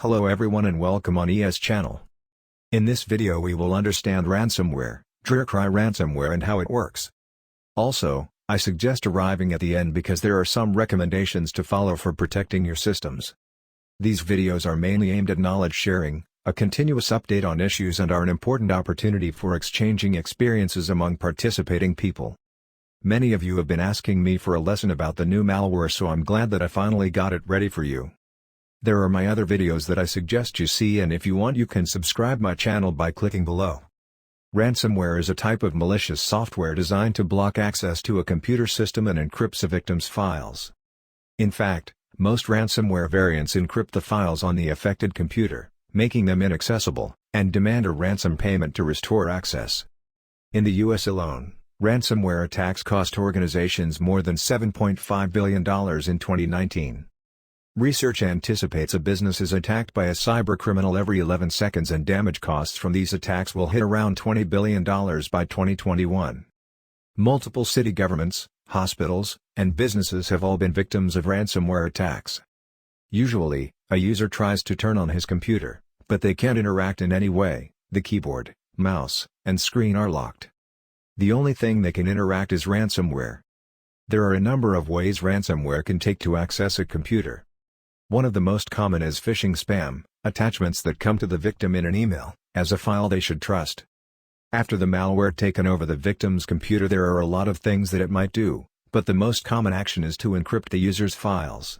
Hello everyone and welcome on ES channel. In this video we will understand ransomware, DearCry Ransomware and how it works. Also, I suggest arriving at the end because there are some recommendations to follow for protecting your systems. These videos are mainly aimed at knowledge sharing, a continuous update on issues and are an important opportunity for exchanging experiences among participating people. Many of you have been asking me for a lesson about the new malware, so I'm glad that I finally got it ready for you. There are my other videos that I suggest you see, and if you want you can subscribe my channel by clicking below. Ransomware is a type of malicious software designed to block access to a computer system and encrypts a victim's files. In fact, most ransomware variants encrypt the files on the affected computer, making them inaccessible, and demand a ransom payment to restore access. In the US alone, ransomware attacks cost organizations more than $7.5 billion in 2019. Research anticipates a business is attacked by a cybercriminal every 11 seconds, and damage costs from these attacks will hit around $20 billion by 2021. Multiple city governments, hospitals, and businesses have all been victims of ransomware attacks. Usually, a user tries to turn on his computer, but they can't interact in any way. The keyboard, mouse, and screen are locked. The only thing they can interact is ransomware. There are a number of ways ransomware can take to access a computer. One of the most common is phishing spam, attachments that come to the victim in an email, as a file they should trust. After the malware taken over the victim's computer, there are a lot of things that it might do, but the most common action is to encrypt the user's files.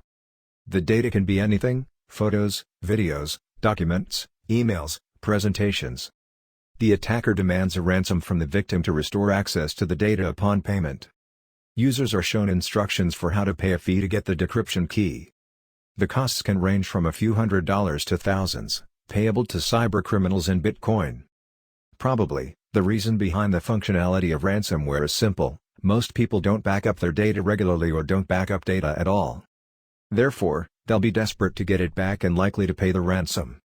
The data can be anything: photos, videos, documents, emails, presentations. The attacker demands a ransom from the victim to restore access to the data upon payment. Users are shown instructions for how to pay a fee to get the decryption key. The costs can range from a few $100s to thousands, payable to cybercriminals in Bitcoin. Probably, the reason behind the functionality of ransomware is simple: most people don't back up their data regularly or don't back up data at all. Therefore, they'll be desperate to get it back and likely to pay the ransom.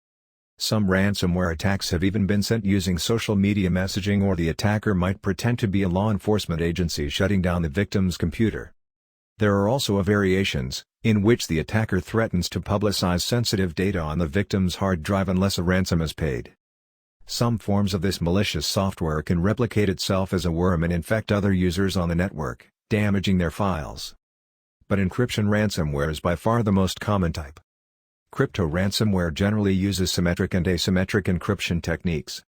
Some ransomware attacks have even been sent using social media messaging, or the attacker might pretend to be a law enforcement agency shutting down the victim's computer. There are also variations, in which the attacker threatens to publicize sensitive data on the victim's hard drive unless a ransom is paid. Some forms of this malicious software can replicate itself as a worm and infect other users on the network, damaging their files. But encryption ransomware is by far the most common type. Crypto ransomware generally uses symmetric and asymmetric encryption techniques.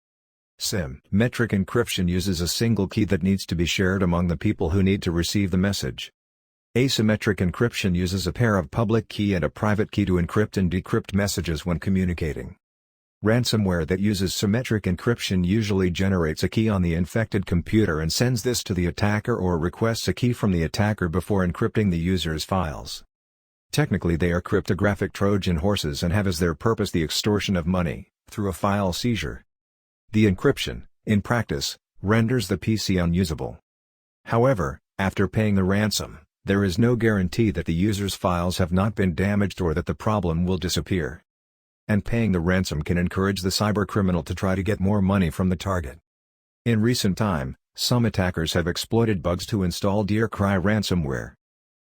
Symmetric encryption uses a single key that needs to be shared among the people who need to receive the message. Asymmetric encryption uses a pair of public key and a private key to encrypt and decrypt messages when communicating. Ransomware that uses symmetric encryption usually generates a key on the infected computer and sends this to the attacker, or requests a key from the attacker before encrypting the user's files. Technically, they are cryptographic Trojan horses and have as their purpose the extortion of money through a file seizure. The encryption, in practice, renders the PC unusable. However, after paying the ransom, there is no guarantee that the user's files have not been damaged or that the problem will disappear. And paying the ransom can encourage the cybercriminal to try to get more money from the target. In recent time, some attackers have exploited bugs to install DearCry ransomware.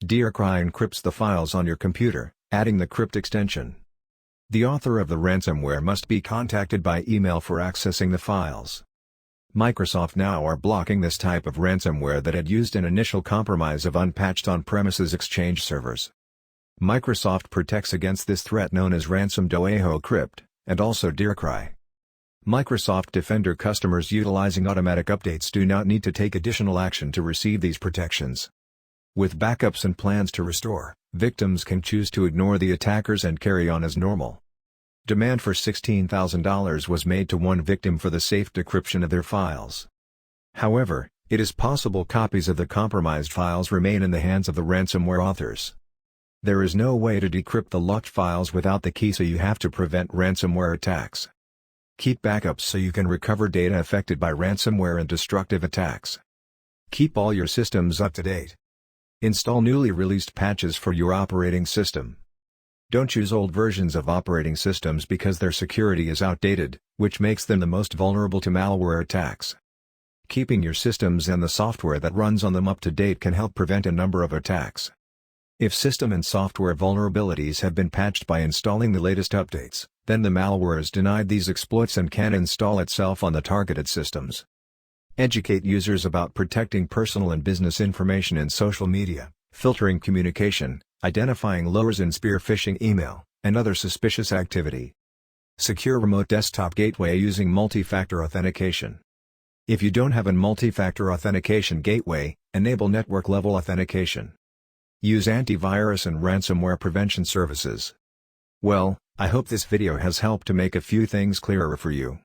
DearCry encrypts the files on your computer, adding the crypt extension. The author of the ransomware must be contacted by email for accessing the files. Microsoft now are blocking this type of ransomware that had used an initial compromise of unpatched on-premises Exchange servers. Microsoft protects against this threat known as ransom DoejoCrypt, and also DearCry. Microsoft Defender customers utilizing automatic updates do not need to take additional action to receive these protections. With backups and plans to restore, victims can choose to ignore the attackers and carry on as normal. Demand for $16,000 was made to one victim for the safe decryption of their files. However, it is possible copies of the compromised files remain in the hands of the ransomware authors. There is no way to decrypt the locked files without the key, so you have to prevent ransomware attacks. Keep backups so you can recover data affected by ransomware and destructive attacks. Keep all your systems up to date. Install newly released patches for your operating system. Don't use old versions of operating systems because their security is outdated, which makes them the most vulnerable to malware attacks. Keeping your systems and the software that runs on them up to date can help prevent a number of attacks. If system and software vulnerabilities have been patched by installing the latest updates, then the malware is denied these exploits and can install itself on the targeted systems. Educate users about protecting personal and business information in social media, filtering communication, identifying lures in spear phishing email, and other suspicious activity. Secure remote desktop gateway using multi-factor authentication. If you don't have a multi-factor authentication gateway, enable network-level authentication. Use antivirus and ransomware prevention services. Well, I hope this video has helped to make a few things clearer for you.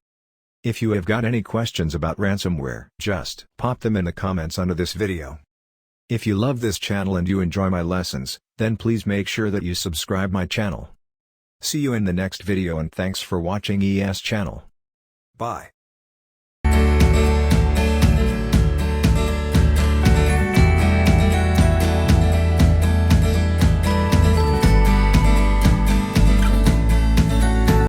If you have got any questions about ransomware, just pop them in the comments under this video. If you love this channel and you enjoy my lessons, then please make sure that you subscribe my channel. See you in the next video and thanks for watching ES channel. Bye.